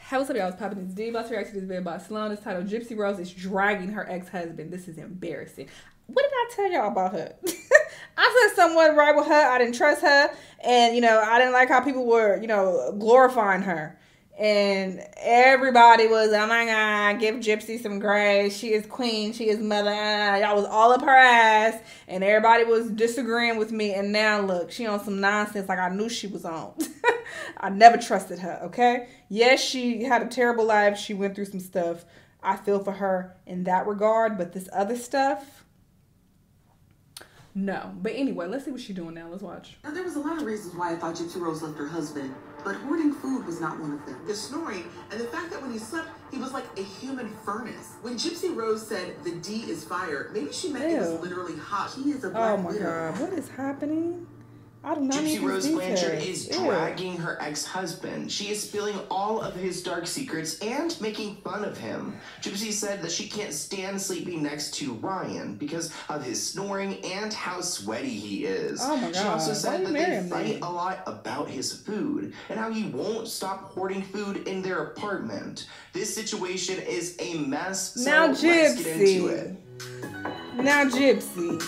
Hey, what's up, y'all? It's popping this D. About to react to this video by Sloan. It's titled Gypsy Rose is dragging her ex-husband. This is embarrassing. What did I tell y'all about her? I said something wasn't right with her. I didn't trust her. And, you know, I didn't like how people were, you know, glorifying her. And everybody was, oh my God, give Gypsy some grace. She is queen. She is mother. Y'all was all up her ass. And everybody was disagreeing with me. And now, look, she on some nonsense like I knew she was on. I never trusted her, okay? Yes, she had a terrible life. She went through some stuff. I feel for her in that regard. But this other stuff, no. But anyway, let's see what she's doing now. Let's watch. Now, there was a lot of reasons why I thought Gypsy Rose left her husband, but hoarding food was not one of them. The snoring and the fact that when he slept, he was like a human furnace. When Gypsy Rose said the D is fire, maybe she meant it was literally hot. He is a black Oh my God, what is happening? I do not need Gypsy Rose these Blanchard details. is dragging her ex-husband. She is spilling all of his dark secrets and making fun of him. Gypsy said that she can't stand sleeping next to Ryan because of his snoring and how sweaty he is. Oh my God. She also said that they him, fight a lot about his food and how he won't stop hoarding food in their apartment. This situation is a mess, so Now, let's get into it. Now, Gypsy.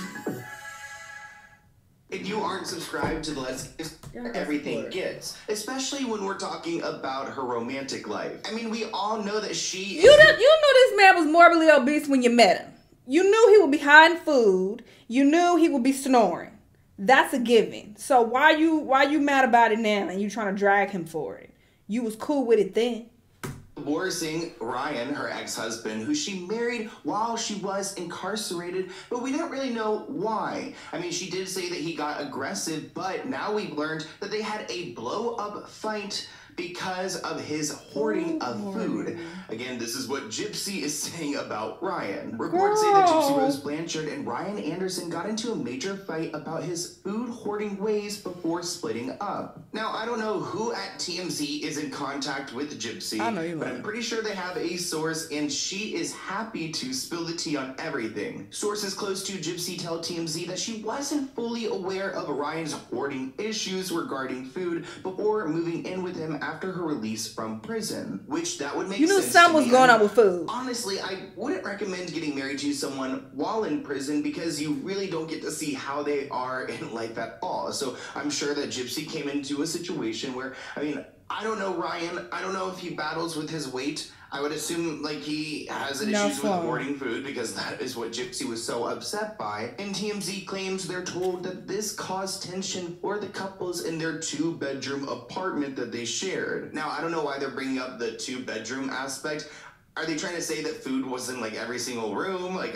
If you aren't subscribed to the Let's Get Everything Gets, especially when we're talking about her romantic life. I mean, we all know that she You knew this man was morbidly obese when you met him. You knew he would be hiding food. You knew he would be snoring. That's a given. So why you mad about it now and you trying to drag him for it? You was cool with it then. divorcing Ryan, her ex-husband, who she married while she was incarcerated, but we don't really know why. I mean, she did say that he got aggressive, but now we've learned that they had a blow-up fight because of his hoarding of food. Again, this is what Gypsy is saying about Ryan. Reports say that Gypsy Rose Blanchard and Ryan Anderson got into a major fight about his food hoarding ways before splitting up. Now, I don't know who at TMZ is in contact with Gypsy, but I'm pretty sure they have a source, and she is happy to spill the tea on everything. Sources close to Gypsy tell TMZ that she wasn't fully aware of Ryan's hoarding issues regarding food before moving in with him after her release from prison, which that would make sense. You knew something was going on with food. Honestly, I wouldn't recommend getting married to someone while in prison because you really don't get to see how they are in life at all. So I'm sure that Gypsy came into a situation where, I mean, I don't know Ryan. I don't know if he battles with his weight. I would assume like he has issues with hoarding food because that is what Gypsy was so upset by. And TMZ claims they're told that this caused tension for the couples in their 2-bedroom apartment that they shared. Now, I don't know why they're bringing up the 2-bedroom aspect. Are they trying to say that food was in like every single room? Like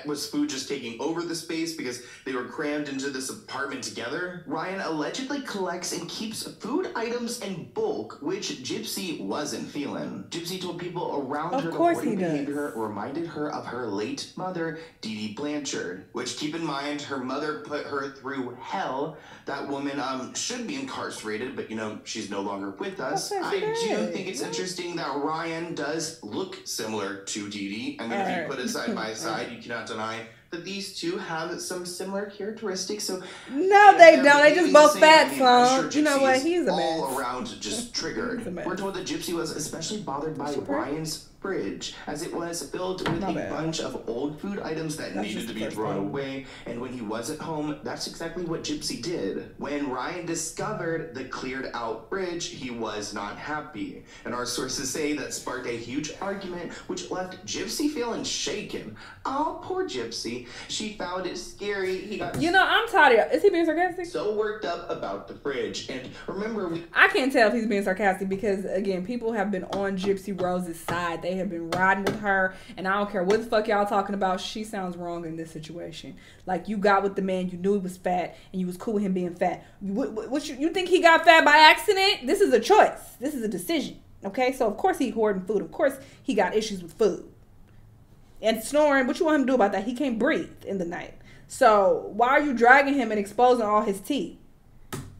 was food just taking over the space because they were crammed into this apartment together? Ryan allegedly collects and keeps food items in bulk, which Gypsy wasn't feeling. Gypsy told people around her the hoarding behavior reminded her of her late mother, Dee Dee Blanchard, which, keep in mind, her mother put her through hell. That woman should be incarcerated, but you know, she's no longer with us. I do think it's interesting that Ryan does look similar to Dee Dee. I mean, if you put it side by side, you cannot deny that these two have some similar characteristics. So no, they don't. They just both fat, Sure, you know what? He's a mess. All around just triggered. We're told that Gypsy was especially bothered by Ryan's fridge, as it was filled with a bunch of old food items that needed to be thrown away, and when he wasn't home, that's exactly what Gypsy did. When Ryan discovered the cleared out fridge, he was not happy, and our sources say that sparked a huge argument, which left Gypsy feeling shaken. Oh, poor Gypsy. She found it scary. He got I'm tired of Is he being sarcastic? So worked up about the fridge, and remember, I can't tell if he's being sarcastic because, again, people have been on Gypsy Rose's side. They have been riding with her, and I don't care what the fuck y'all talking about. She sounds wrong in this situation. Like, you got with the man, you knew he was fat, and you was cool with him being fat. You think he got fat by accident? This is a choice. This is a decision. Okay, so of course he hoarding food. Of course he got issues with food. And snoring, what you want him to do about that? He can't breathe in the night. So why are you dragging him and exposing all his teeth?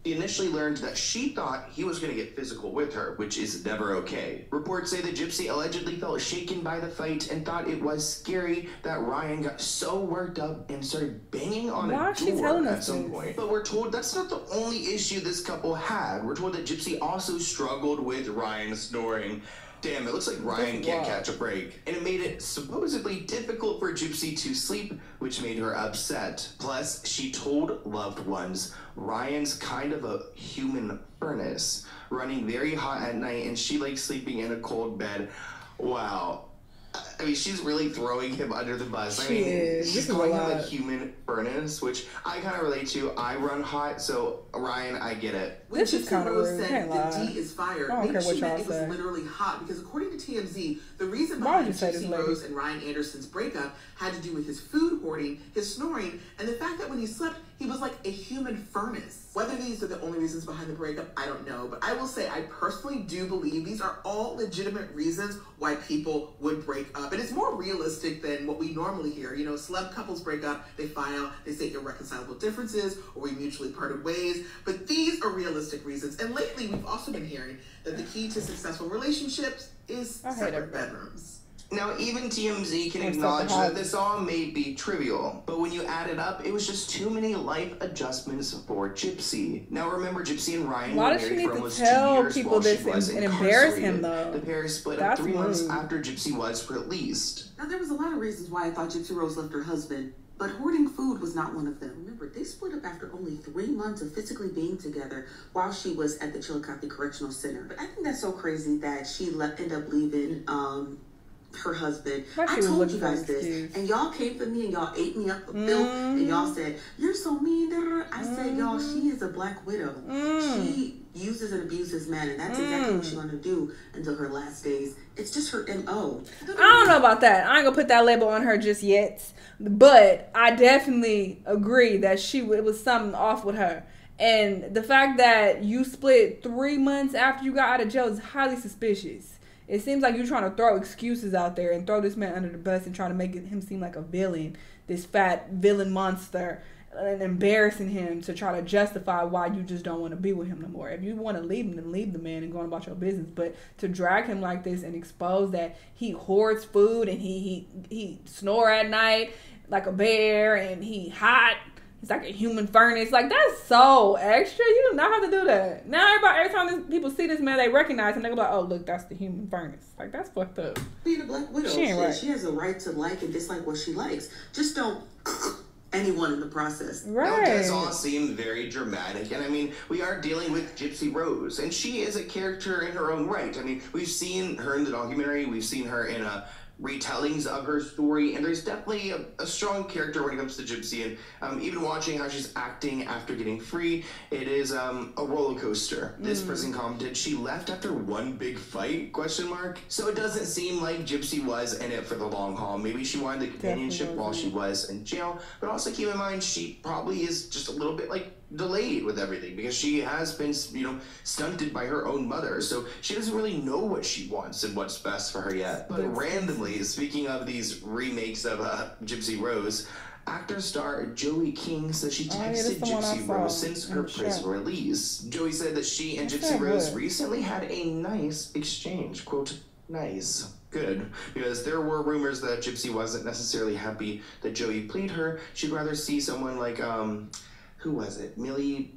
He initially learned that she thought he was going to get physical with her, which is never okay. Reports say that Gypsy allegedly felt shaken by the fight and thought it was scary that Ryan got so worked up and started banging on a door at some point. But we're told that's not the only issue this couple had. We're told that Gypsy also struggled with Ryan snoring. damn, it looks like Ryan can't catch a break. And it made it supposedly difficult for Gypsy to sleep, which made her upset. Plus, she told loved ones Ryan's kind of a human furnace, running very hot at night, and she likes sleeping in a cold bed. Wow. I mean, she's really throwing him under the bus. She is. She's calling him a human furnace, which I kind of relate to. I run hot, so Ryan, I get it. When Gypsy Rose said the D is fired, maybe she meant it was literally hot, because according to TMZ, the reason behind Gypsy Rose and Ryan Anderson's breakup had to do with his food hoarding, his snoring, and the fact that when he slept, he was like a human furnace. Whether these are the only reasons behind the breakup, I don't know, but I will say I personally do believe these are all legitimate reasons why people would break up. And it's more realistic than what we normally hear. You know, celeb couples break up, they file, they say irreconcilable differences, or we mutually parted ways. But these are realistic reasons. And lately, we've also been hearing that the key to successful relationships is separate bedrooms. Now, even TMZ can acknowledge that this all may be trivial, but when you add it up, it was just too many life adjustments for Gypsy. Now, remember, Gypsy and Ryan were married for almost 2 years while she was incarcerated. The pair split up 3 months after Gypsy was released. Now, there was a lot of reasons why I thought Gypsy Rose left her husband, but hoarding food was not one of them. Remember, they split up after only 3 months of physically being together while she was at the Chillicothe Correctional Center. But I think that's so crazy that she ended up leaving, her husband. I told you guys this, and y'all came for me and y'all ate me up for filth, and y'all said, "You're so mean to her." I said, y'all, she is a black widow. She uses and abuses men, and that's exactly what she's gonna do until her last days. It's just her MO. I don't know about that. I ain't gonna put that label on her just yet, but I definitely agree that it was something off with her. And the fact that you split 3 months after you got out of jail is highly suspicious. It seems like you're trying to throw excuses out there and throw this man under the bus and trying to make him seem like a villain, this fat villain monster, and embarrassing him to try to justify why you just don't want to be with him no more. If you want to leave him, then leave the man and go on about your business. But to drag him like this and expose that he hoards food and he snore at night like a bear and he hot. It's like a human furnace. Like, that's so extra. You do not have to do that. Now, every time people see this man, they recognize him. They go like, oh, look, that's the human furnace. Like, that's fucked up. Being a black widow, she has a right to like and dislike what she likes. Just don't anyone in the process. Right. Now, it does all seem very dramatic. And, I mean, we are dealing with Gypsy Rose. And she is a character in her own right. I mean, we've seen her in the documentary. We've seen her in retellings of her story, and there's definitely a strong character when it comes to Gypsy, and even watching how she's acting after getting free, it is a roller coaster. This person commented, she left after one big fight, ? So it doesn't seem like Gypsy was in it for the long haul. Maybe she wanted the companionship while she was in jail, but also keep in mind she probably is just a little bit like delayed with everything because she has been, stunted by her own mother. So she doesn't really know what she wants and what's best for her yet. But randomly, speaking of these remakes of Gypsy Rose, actor star Joey King says she texted Gypsy Rose since her prison release. Joey said that she and Gypsy Rose recently had a nice exchange. Quote, nice. Good, because there were rumors that Gypsy wasn't necessarily happy that Joey played her. She'd rather see someone like, who was it? Millie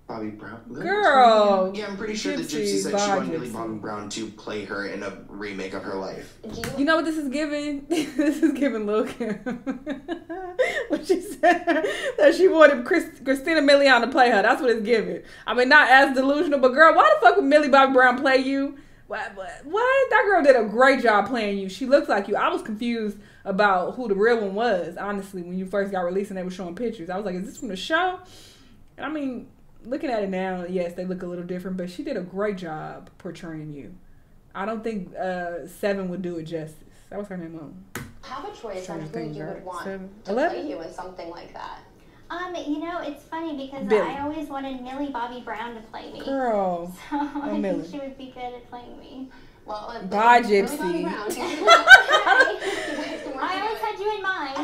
Bobby Brown? Girl! Yeah, I'm pretty sure that Gypsy said she wanted Millie Bobby Brown to play her in a remake of her life. You know what this is giving? This is giving Lil' Kim. When she said that she wanted Christina Milian to play her. That's what it's giving. I mean, not as delusional, but girl, why the fuck would Millie Bobby Brown play you? What? That girl did a great job playing you. She looks like you. I was confused about who the real one was, honestly, when you first got released and they were showing pictures. I was like, is this from the show? I mean, looking at it now, yes, they look a little different, but she did a great job portraying you. I don't think Seven would do it justice. That was her name on. Have a choice on who you would want to play you in something like that. It's funny because I always wanted Millie Bobby Brown to play me. Girl. So I think she would be good at playing me. Well, bye, Gypsy. I always had you in mind.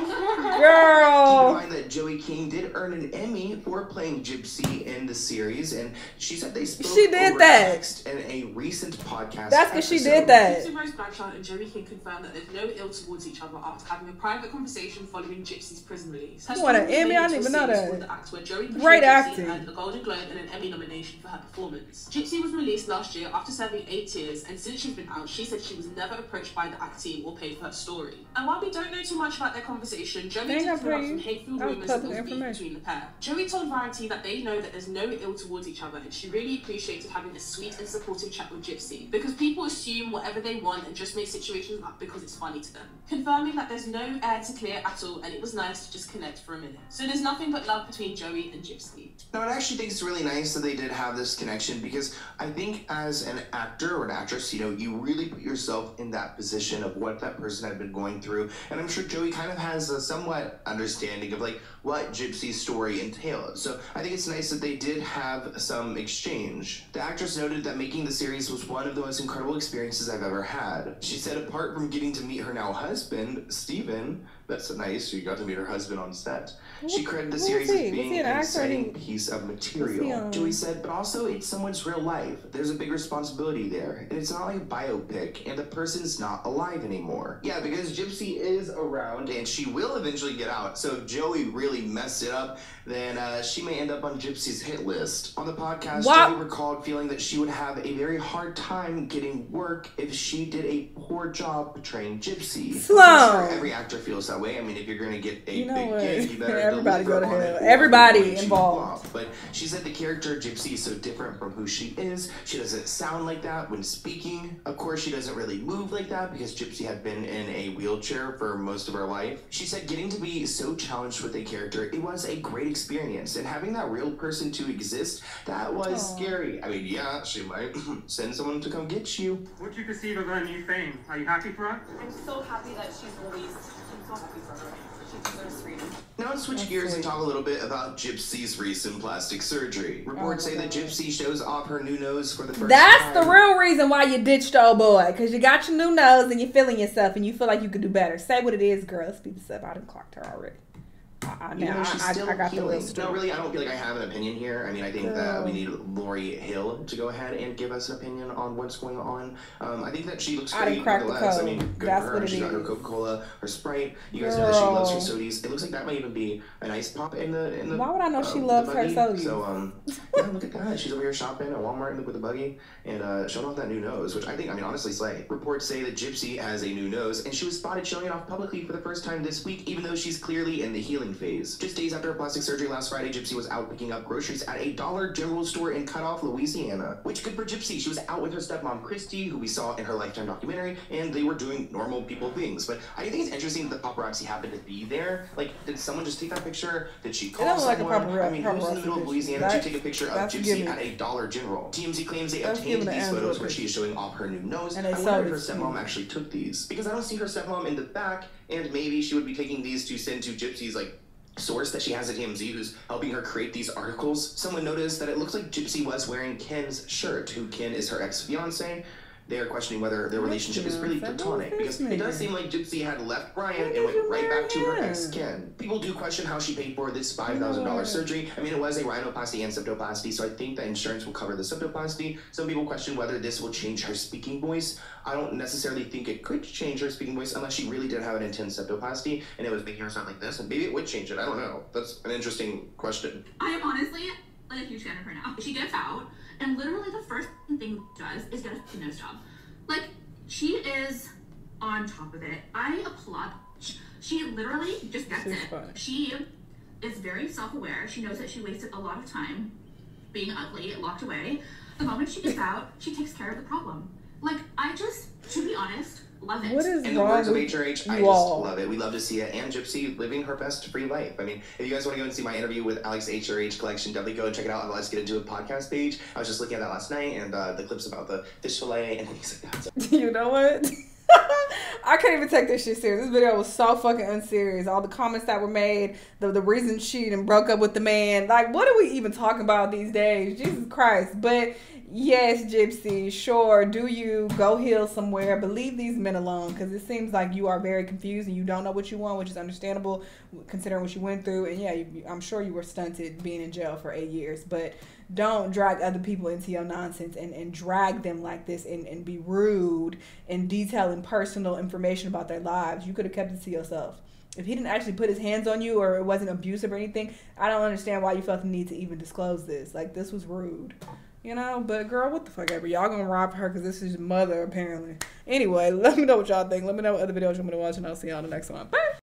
Girl. Keep in mind that Joey King did earn an Emmy for playing Gypsy in the series, and she said they spoke She did over that. text in a recent podcast. That's because she did that. Gypsy Rose Blanchard and Joey King confirmed that there's no ill towards each other after having a private conversation following Gypsy's prison release. You want an Emmy? I didn't even know that. The act where Joey Great acting. earned a Golden Globe and an Emmy nomination for her performance. Gypsy was released last year after serving 8 years, and since she's been out, she said she was never approached by the ACT team or paid for her story. And while we don't know too much about their conversation, Joey did come up some hate-filled rumors that there was beef between the pair. Joey told Variety that they know that there's no ill towards each other, and she really appreciated having a sweet and supportive chat with Gypsy, because people assume whatever they want and just make situations up because it's funny to them. Confirming that there's no air to clear at all, and it was nice to just connect for a minute. So there's nothing but love between Joey and Gypsy. No, I actually think it's really nice that they did have this connection, because I think as an actor or an actress, you know, you really put yourself in that position of what that person had been going through, and I'm sure Joey kind of has a somewhat understanding of like what Gypsy's story entailed. So I think it's nice that they did have some exchange. The actress noted that making the series was one of the most incredible experiences I've ever had. She said apart from getting to meet her now husband, Steven, that's nice, she got to meet her husband on set. She credited the series as being an exciting piece of material. Joey said, but also it's someone's real life. There's a big responsibility there, and it's not like a biopic, and the person's not alive anymore. Yeah, because Gypsy is around, and she will eventually get out, so if Joey really messed it up, then she may end up on Gypsy's hit list. On the podcast, Joey recalled feeling that she would have a very hard time getting work if she did a poor job portraying Gypsy. Slow. I'm sure every actor feels that way. I mean, if you're going to get a big gig, you better everybody go to hell. it. Everybody involved. But she said the character Gypsy is so different from who she is. She doesn't sound like that when speaking. Of course, she doesn't really move like that because Gypsy had been in a wheelchair for most of her life. She said getting to be so challenged with a character, it was a great experience, and having that real person to exist, that was scary. I mean, yeah, she might send someone to come get you. What do you perceive of her new fame? Are you happy for her? I'm so happy that she's released. I'm so happy for her. She deserves freedom. Now let's switch gears and talk a little bit about Gypsy's recent plastic surgery. Reports say that Gypsy shows off her new nose for the first time. That's the real reason why you ditched old boy, because you got your new nose and you're feeling yourself and you feel like you could do better. Say what it is, girl. Speak this up. I done clocked her already. I got healing. No, really, I don't feel like I have an opinion here. I mean, I think that we need Lori Hill to go ahead and give us an opinion on what's going on. I think that she looks great. I didn't crack the code. I mean, good That's for her. what it She's got her is. Coca-Cola, her Sprite. You guys know that she loves her sodies. It looks like that might even be an ice pop in the. Why would I know she loves her sodies? So yeah, look at that. She's over here shopping at Walmart with a buggy and showing off that new nose, which I think, I mean, honestly, slay. Reports say that Gypsy has a new nose, and she was spotted showing it off publicly for the first time this week, even though she's clearly in the healing phase. Just days after her plastic surgery last Friday, Gypsy was out picking up groceries at a Dollar General store in Cutoff, Louisiana. Which, good for Gypsy. She was out with her stepmom, Christy, who we saw in her Lifetime documentary, and they were doing normal people things. But I think it's interesting that the paparazzi happened to be there. Like, did someone just take that picture? Did she call someone? I mean, who's in the middle of Louisiana to take a picture of Gypsy at a Dollar General? TMZ claims they obtained these photos where she is showing off her new nose. I wonder if her stepmom actually took these. Because I don't see her stepmom in the back, and maybe she would be taking these to send to Gypsy's, like, source that she has at TMZ who's helping her create these articles. Someone noticed that it looks like Gypsy was wearing Ken's shirt, who Ken is her ex-fiance. They are questioning whether their relationship is really platonic, because it does seem like Gypsy had left Brian and went right back to her ex Ken. People do question how she paid for this $5,000 surgery. I mean, it was a rhinoplasty and septoplasty, so I think that insurance will cover the septoplasty. Some people question whether this will change her speaking voice. I don't necessarily think it could change her speaking voice unless she really did have an intense septoplasty and it was making her sound like this, and maybe it would change it. I don't know. That's an interesting question. I am honestly like a huge fan of her now. She gets out, and literally the first thing she does is get a nose job. Like, she is on top of it. I applaud. She literally just gets it. Funny. She is very self-aware. She knows that she wasted a lot of time being ugly, locked away. The moment she gets out, she takes care of the problem. Like, I just, to be honest, love it. What is In the wrong words of with HRH, I just love it. We love to see it. And Gypsy living her best free life. I mean, if you guys want to go and see my interview with Alex HRH Collection, definitely go and check it out on the Let's Get Into It podcast page. I was just looking at that last night, and the clips about the fish fillet and things like that. So. You know what? I can't even take this shit serious. This video was so fucking unserious. All the comments that were made, the reason she done broke up with the man. Like, what are we even talking about these days? Jesus Christ. But yes, Gypsy, sure, do you go heal somewhere, but leave these men alone, because it seems like you are very confused and you don't know what you want, which is understandable considering what you went through. And yeah, I'm sure you were stunted being in jail for 8 years, but don't drag other people into your nonsense and drag them like this and be rude and detailing personal information about their lives. You could have kept it to yourself. If he didn't actually put his hands on you or it wasn't abusive or anything, I don't understand why you felt the need to even disclose this. Like, this was rude. You know, but girl, what the fuck ever. Y'all gonna rob her because this is your mother, apparently. Anyway, let me know what y'all think. Let me know what other videos you want me to watch, and I'll see y'all in the next one. Bye!